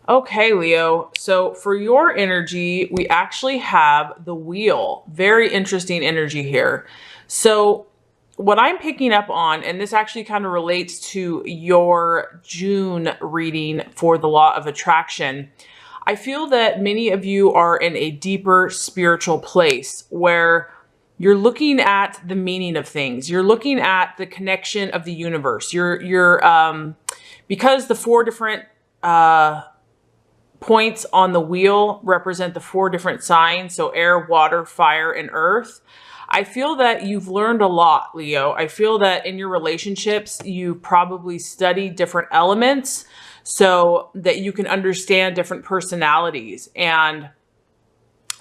Okay, Leo. So for your energy, we actually have the wheel. Very interesting energy here. So what I'm picking up on, and this actually kind of relates to your June reading for the law of attraction. I feel that many of you are in a deeper spiritual place where you're looking at the meaning of things. You're looking at the connection of the universe. Because the four different points on the wheel represent the four different signs. So air, water, fire, and earth. I feel that you've learned a lot, Leo. I feel that in your relationships, you've probably studied different elements so that you can understand different personalities. And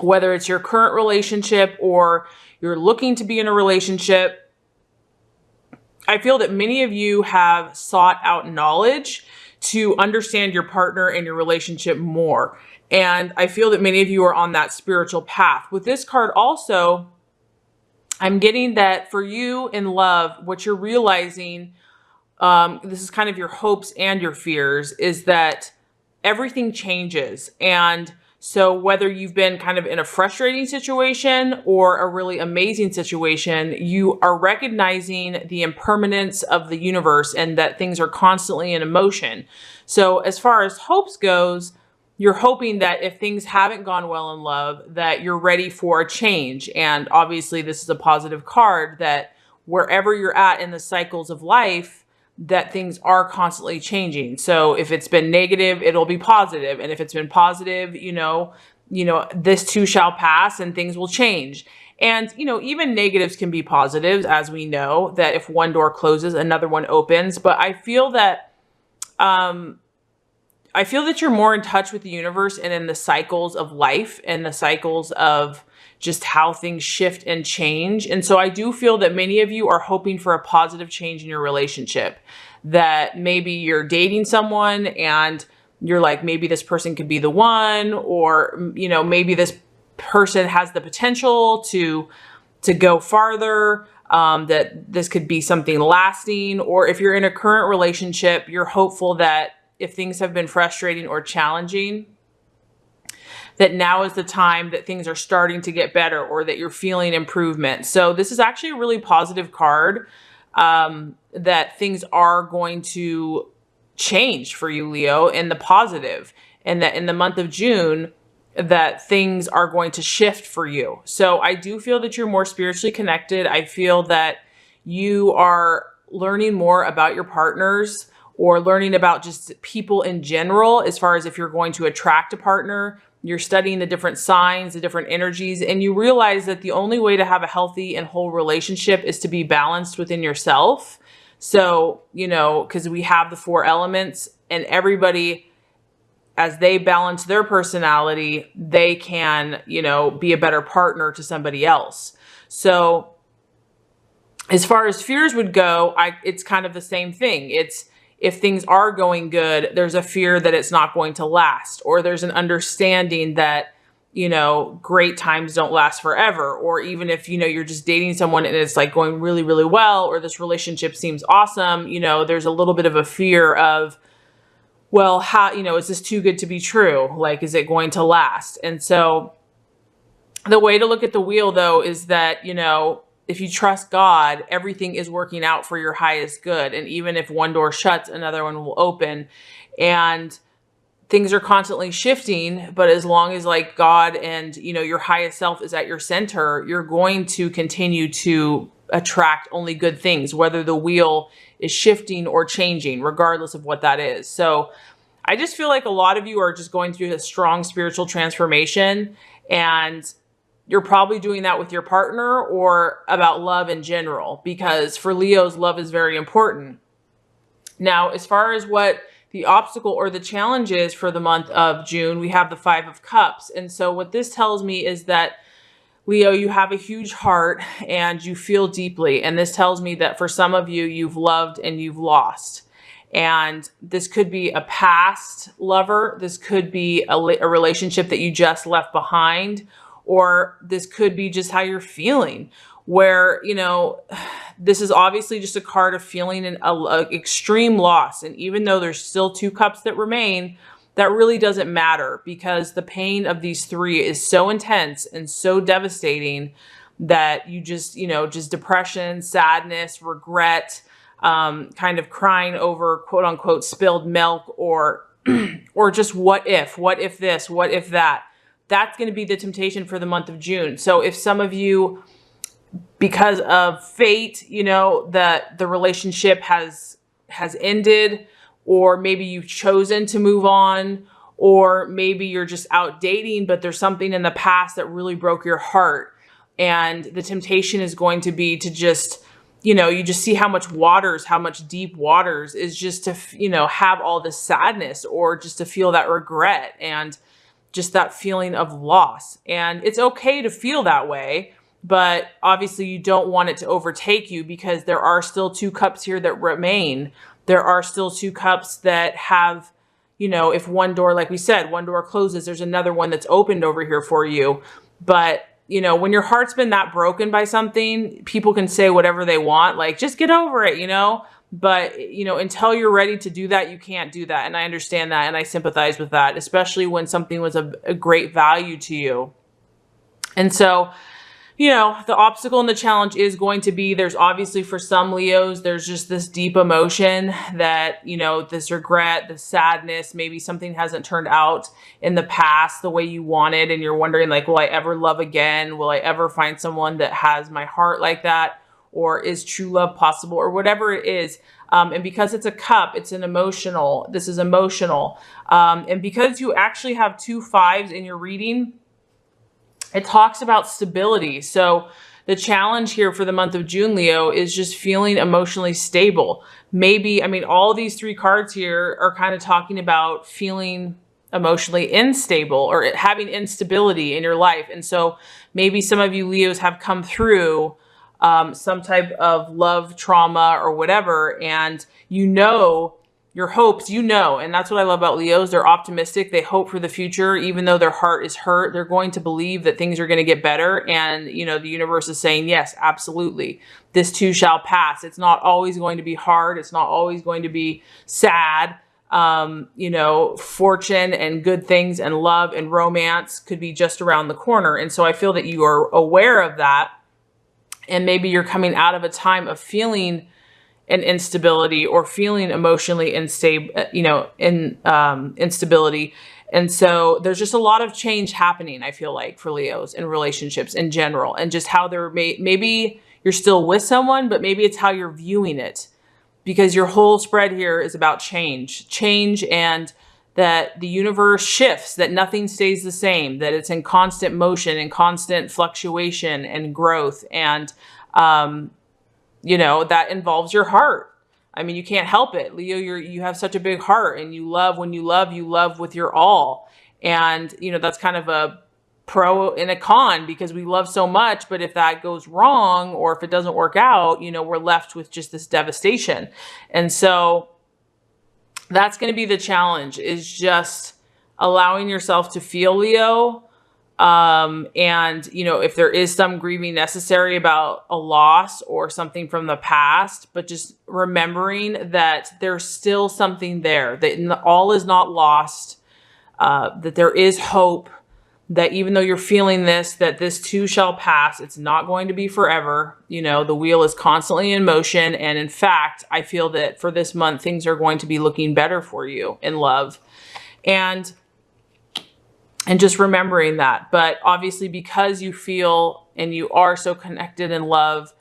whether it's your current relationship or you're looking to be in a relationship, I feel that many of you have sought out knowledge to understand your partner and your relationship more. And I feel that many of you are on that spiritual path. With this card also, I'm getting that for you in love, what you're realizing, this is kind of your hopes and your fears, is that everything changes. And so whether you've been kind of in a frustrating situation or a really amazing situation, you are recognizing the impermanence of the universe and that things are constantly in motion. So as far as hopes goes, you're hoping that if things haven't gone well in love, that you're ready for a change. And obviously this is a positive card, that wherever you're at in the cycles of life, that things are constantly changing. So if it's been negative, it'll be positive. And if it's been positive, this too shall pass and things will change. And, even negatives can be positives, as we know, that if one door closes, another one opens. But I feel that, you're more in touch with the universe and in the cycles of life and the cycles of just how things shift and change. And so I do feel that many of you are hoping for a positive change in your relationship, that maybe you're dating someone and you're like, maybe this person could be the one, or, maybe this person has the potential to go farther, that this could be something lasting. Or if you're in a current relationship, you're hopeful that if things have been frustrating or challenging, that now is the time that things are starting to get better, or that you're feeling improvement. So this is actually a really positive card, that things are going to change for you, Leo, in the positive, and that in the month of June, that things are going to shift for you. So I do feel that you're more spiritually connected. I feel that you are learning more about your partners, or learning about just people in general, as far as if you're going to attract a partner. You're studying the different signs, the different energies, and you realize that the only way to have a healthy and whole relationship is to be balanced within yourself. So, because we have the four elements, and everybody, as they balance their personality, they can, be a better partner to somebody else. So as far as fears would go, it's kind of the same thing. It's, if things are going good, there's a fear that it's not going to last, or there's an understanding that, great times don't last forever. Or even if, you're just dating someone and it's like going really, really well, or this relationship seems awesome, there's a little bit of a fear of, well, how, is this too good to be true? Like, is it going to last? And so the way to look at the wheel, though, is that, if you trust God, everything is working out for your highest good. And even if one door shuts, another one will open. And things are constantly shifting. But as long as God and, your highest self is at your center, you're going to continue to attract only good things, whether the wheel is shifting or changing, regardless of what that is. So I just feel like a lot of you are just going through a strong spiritual transformation, and you're probably doing that with your partner or about love in general, because for Leos, love is very important. Now, as far as what the obstacle or the challenge is for the month of June, we have the 5 of Cups. And so what this tells me is that, Leo, you have a huge heart and you feel deeply. And this tells me that for some of you, you've loved and you've lost. And this could be a past lover. This could be a relationship that you just left behind. Or this could be just how you're feeling, where, this is obviously just a card of feeling an extreme loss. And even though there's still 2 cups that remain, that really doesn't matter, because the pain of these three is so intense and so devastating that you just, you know, just depression, sadness, regret, kind of crying over quote unquote spilled milk, or or just what if this, what if that. That's going to be the temptation for the month of June. So if some of you, because of fate, you know, that the relationship has ended, or maybe you've chosen to move on, or maybe you're just out dating, but there's something in the past that really broke your heart. And the temptation is going to be to just, you know, you just see how much deep waters is just to, you know, have all this sadness, or just to feel that regret and just that feeling of loss. And it's okay to feel that way, but obviously you don't want it to overtake you, because there are still 2 cups here that remain. There are still 2 cups that have, you know, if one door, like we said, one door closes, there's another one that's opened over here for you. But, you know, when your heart's been that broken by something, people can say whatever they want, like, just get over it, you know? But, you know, until you're ready to do that, you can't do that. And I understand that, and I sympathize with that, especially when something was a great value to you. And so, you know, the obstacle and the challenge is going to be, there's obviously for some Leos, there's just this deep emotion that, you know, this regret, the sadness, maybe something hasn't turned out in the past the way you wanted. And you're wondering, like, will I ever love again? Will I ever find someone that has my heart like that? Or is true love possible, or whatever it is. And because it's a cup, this is emotional. And because you actually have 2 5s in your reading, it talks about stability. So the challenge here for the month of June, Leo, is just feeling emotionally stable. Maybe, I mean, all these 3 cards here are kind of talking about feeling emotionally unstable, or having instability in your life. And so maybe some of you Leos have come through some type of love trauma or whatever, and you know, your hopes, you know, and that's what I love about Leos. They're optimistic. They hope for the future, even though their heart is hurt. They're going to believe that things are going to get better. And, you know, the universe is saying, yes, absolutely. This too shall pass. It's not always going to be hard. It's not always going to be sad. You know, fortune and good things and love and romance could be just around the corner. And so I feel that you are aware of that. And maybe you're coming out of a time of feeling an instability, or feeling emotionally unstable, you know, instability. And so there's just a lot of change happening, I feel like, for Leos in relationships in general, and just how they're maybe you're still with someone, but maybe it's how you're viewing it, because your whole spread here is about change, and that the universe shifts, that nothing stays the same, that it's in constant motion and constant fluctuation and growth. And, you know, that involves your heart. I mean, you can't help it. Leo, you have such a big heart, and you love, when you love with your all. And, you know, that's kind of a pro and a con, because we love so much, but if that goes wrong, or if it doesn't work out, you know, we're left with just this devastation. And so that's going to be the challenge, is just allowing yourself to feel, Leo. And, you know, if there is some grieving necessary about a loss or something from the past, but just remembering that there's still something there, that all is not lost, that there is hope, that even though you're feeling this, that this too shall pass. It's not going to be forever. You know, the wheel is constantly in motion. And in fact, I feel that for this month, things are going to be looking better for you in love. And just remembering that. But obviously, because you feel and you are so connected in love,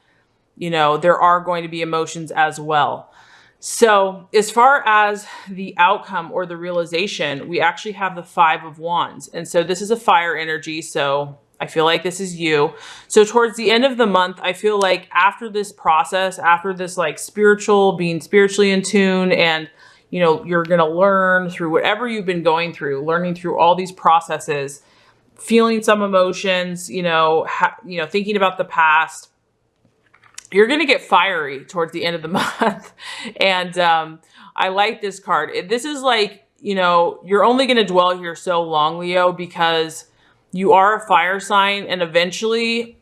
you know, there are going to be emotions as well. So as far as the outcome or the realization, we actually have the 5 of Wands. And so this is a fire energy. So I feel like this is you. So towards the end of the month, I feel like after this process, after this like being spiritually in tune, and you know, you're going to learn through whatever you've been going through, learning through all these processes, feeling some emotions, you know, thinking about the past, you're going to get fiery towards the end of the month. And I like this card. This is like, you know, you're only going to dwell here so long, Leo, because you are a fire sign, and eventually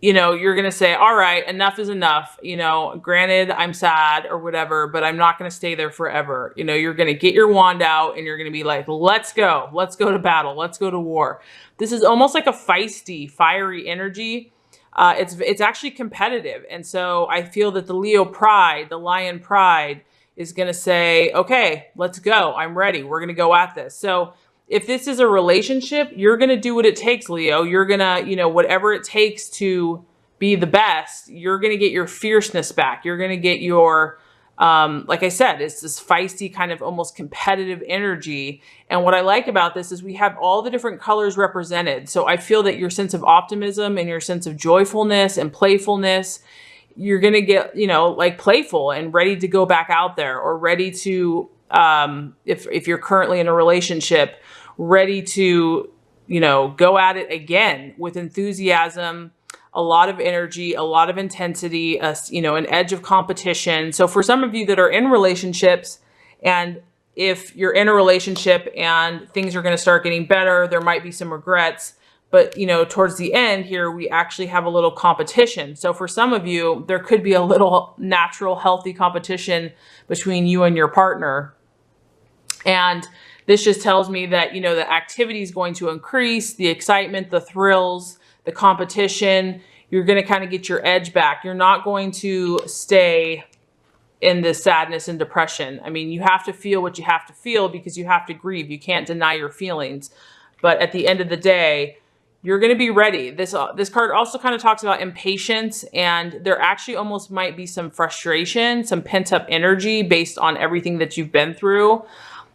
you know, you're going to say, all right, enough is enough. You know, granted, I'm sad or whatever, but I'm not going to stay there forever. You know, you're going to get your wand out and you're going to be like, let's go to battle. Let's go to war. This is almost like a feisty, fiery energy. It's actually competitive. And so I feel that the Leo pride, the lion pride is going to say, okay, let's go. I'm ready. We're going to go at this. So if this is a relationship, you're going to do what it takes, Leo. You're going to, you know, whatever it takes to be the best, you're going to get your fierceness back. You're going to get your, like I said, it's this feisty kind of almost competitive energy. And what I like about this is we have all the different colors represented. So I feel that your sense of optimism and your sense of joyfulness and playfulness, you're going to get, you know, like playful and ready to go back out there, or ready to, if you're currently in a relationship, ready to, you know, go at it again with enthusiasm, a lot of energy, a lot of intensity, you know, an edge of competition. So for some of you that are in relationships, and if you're in a relationship and things are going to start getting better, there might be some regrets, but, you know, towards the end here, we actually have a little competition. So for some of you, there could be a little natural, healthy competition between you and your partner. And this just tells me that, you know, the activity is going to increase, the excitement, the thrills, the competition. You're going to kind of get your edge back. You're not going to stay in this sadness and depression. I mean, you have to feel what you have to feel because you have to grieve. You can't deny your feelings. But at the end of the day, you're going to be ready. This card also kind of talks about impatience, and there actually almost might be some frustration, some pent-up energy based on everything that you've been through.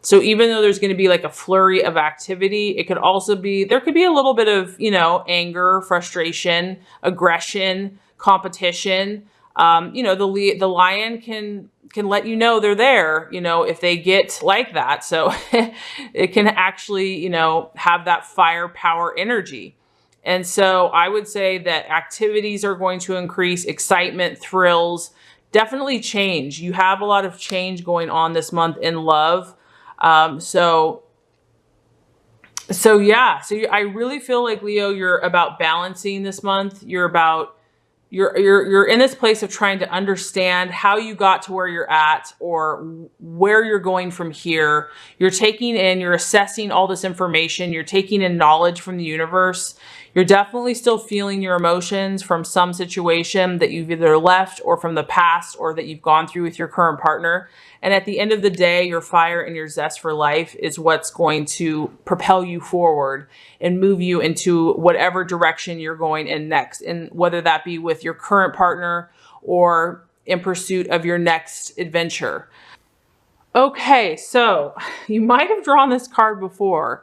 So even though there's going to be like a flurry of activity, it could also be, there could be a little bit of, you know, anger, frustration, aggression, competition. You know, the lion can let you know they're there, you know, if they get like that. So it can actually, you know, have that firepower energy. And so I would say that activities are going to increase, excitement, thrills, definitely change. You have a lot of change going on this month in love. So yeah, I really feel like, Leo, you're about balancing this month. You're in this place of trying to understand how you got to where you're at, or where you're going from here. You're assessing all this information. You're taking in knowledge from the universe. You're definitely still feeling your emotions from some situation that you've either left, or from the past, or that you've gone through with your current partner. And at the end of the day, your fire and your zest for life is what's going to propel you forward and move you into whatever direction you're going in next. And whether that be with your current partner or in pursuit of your next adventure. Okay, so you might have drawn this card before.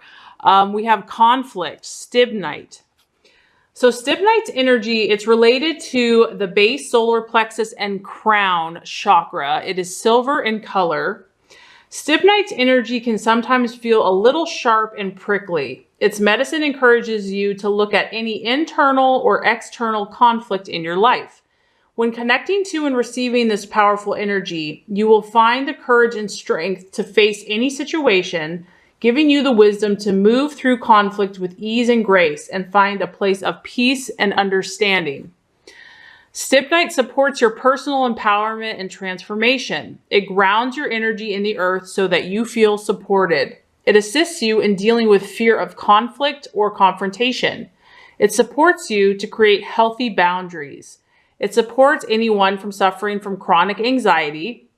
We have conflict, stibnite. So stibnite's energy, it's related to the base solar plexus and crown chakra. It is silver in color. Stibnite's energy can sometimes feel a little sharp and prickly. Its medicine encourages you to look at any internal or external conflict in your life. When connecting to and receiving this powerful energy, you will find the courage and strength to face any situation, giving you the wisdom to move through conflict with ease and grace and find a place of peace and understanding. Stibnite supports your personal empowerment and transformation. It grounds your energy in the earth so that you feel supported. It assists you in dealing with fear of conflict or confrontation. It supports you to create healthy boundaries. It supports anyone from suffering from chronic anxiety,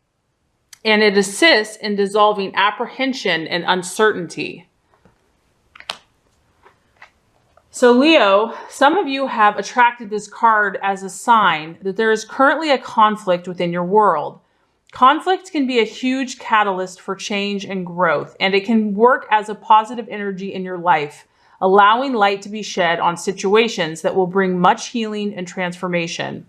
and it assists in dissolving apprehension and uncertainty. So Leo, some of you have attracted this card as a sign that there is currently a conflict within your world. Conflict can be a huge catalyst for change and growth, and it can work as a positive energy in your life, allowing light to be shed on situations that will bring much healing and transformation.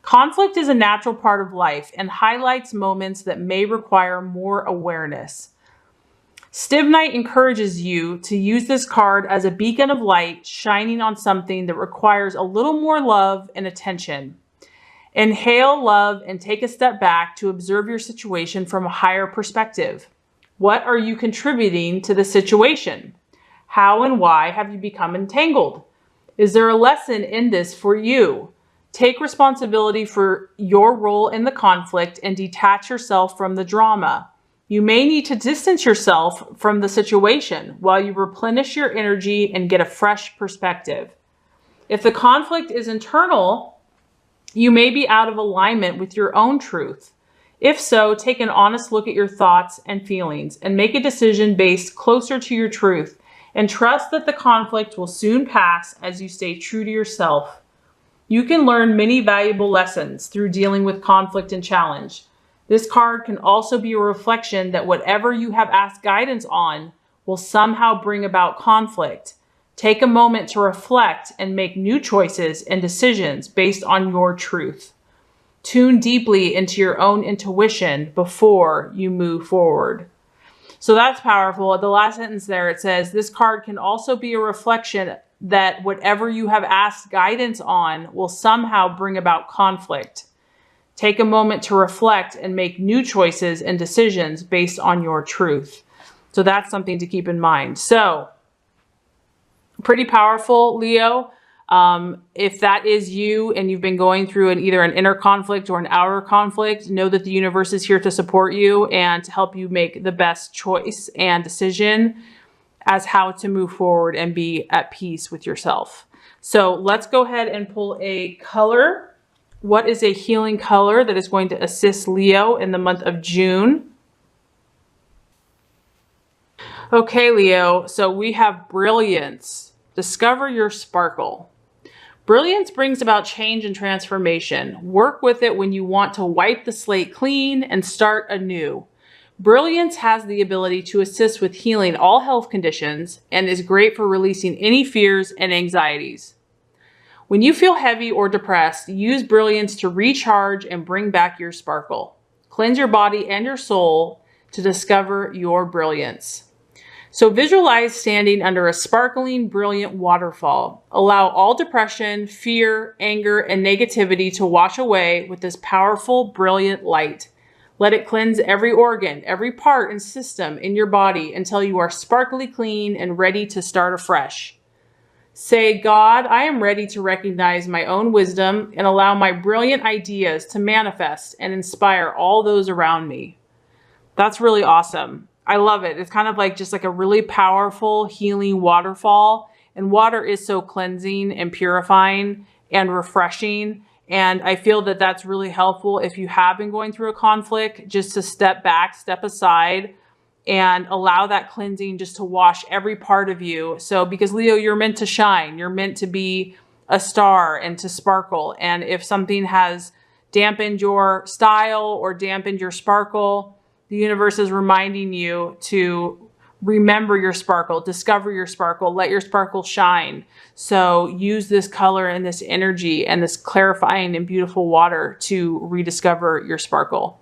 Conflict is a natural part of life and highlights moments that may require more awareness. Stibnite encourages you to use this card as a beacon of light shining on something that requires a little more love and attention. Inhale love and take a step back to observe your situation from a higher perspective. What are you contributing to the situation? How and why have you become entangled? Is there a lesson in this for you? Take responsibility for your role in the conflict and detach yourself from the drama. You may need to distance yourself from the situation while you replenish your energy and get a fresh perspective. If the conflict is internal, you may be out of alignment with your own truth. If so, take an honest look at your thoughts and feelings and make a decision based closer to your truth, and trust that the conflict will soon pass as you stay true to yourself. You can learn many valuable lessons through dealing with conflict and challenge. This card can also be a reflection that whatever you have asked guidance on will somehow bring about conflict. Take a moment to reflect and make new choices and decisions based on your truth. Tune deeply into your own intuition before you move forward. So that's powerful. At the last sentence there, it says, this card can also be a reflection that whatever you have asked guidance on will somehow bring about conflict. Take a moment to reflect and make new choices and decisions based on your truth. So that's something to keep in mind. So pretty powerful, Leo. If that is you and you've been going through either an inner conflict or an outer conflict, know that the universe is here to support you and to help you make the best choice and decision as how to move forward and be at peace with yourself. So let's go ahead and pull a color. What is a healing color that is going to assist Leo in the month of June? Okay, Leo, so we have brilliance. Discover your sparkle. Brilliance brings about change and transformation. Work with it when you want to wipe the slate clean and start anew. Brilliance has the ability to assist with healing all health conditions and is great for releasing any fears and anxieties. When you feel heavy or depressed, use brilliance to recharge and bring back your sparkle. Cleanse your body and your soul to discover your brilliance. So visualize standing under a sparkling, brilliant waterfall. Allow all depression, fear, anger, and negativity to wash away with this powerful, brilliant light. Let it cleanse every organ, every part and system in your body until you are sparkly clean and ready to start afresh. Say, God, I am ready to recognize my own wisdom and allow my brilliant ideas to manifest and inspire all those around me. That's really awesome. I love it. It's kind of like just like a really powerful healing waterfall. And water is so cleansing and purifying and refreshing. And I feel that that's really helpful if you have been going through a conflict, just to step back, step aside, and allow that cleansing just to wash every part of you. So because Leo, you're meant to shine. You're meant to be a star and to sparkle. And if something has dampened your style or dampened your sparkle, the universe is reminding you to remember your sparkle, discover your sparkle, let your sparkle shine. So use this color and this energy and this clarifying and beautiful water to rediscover your sparkle.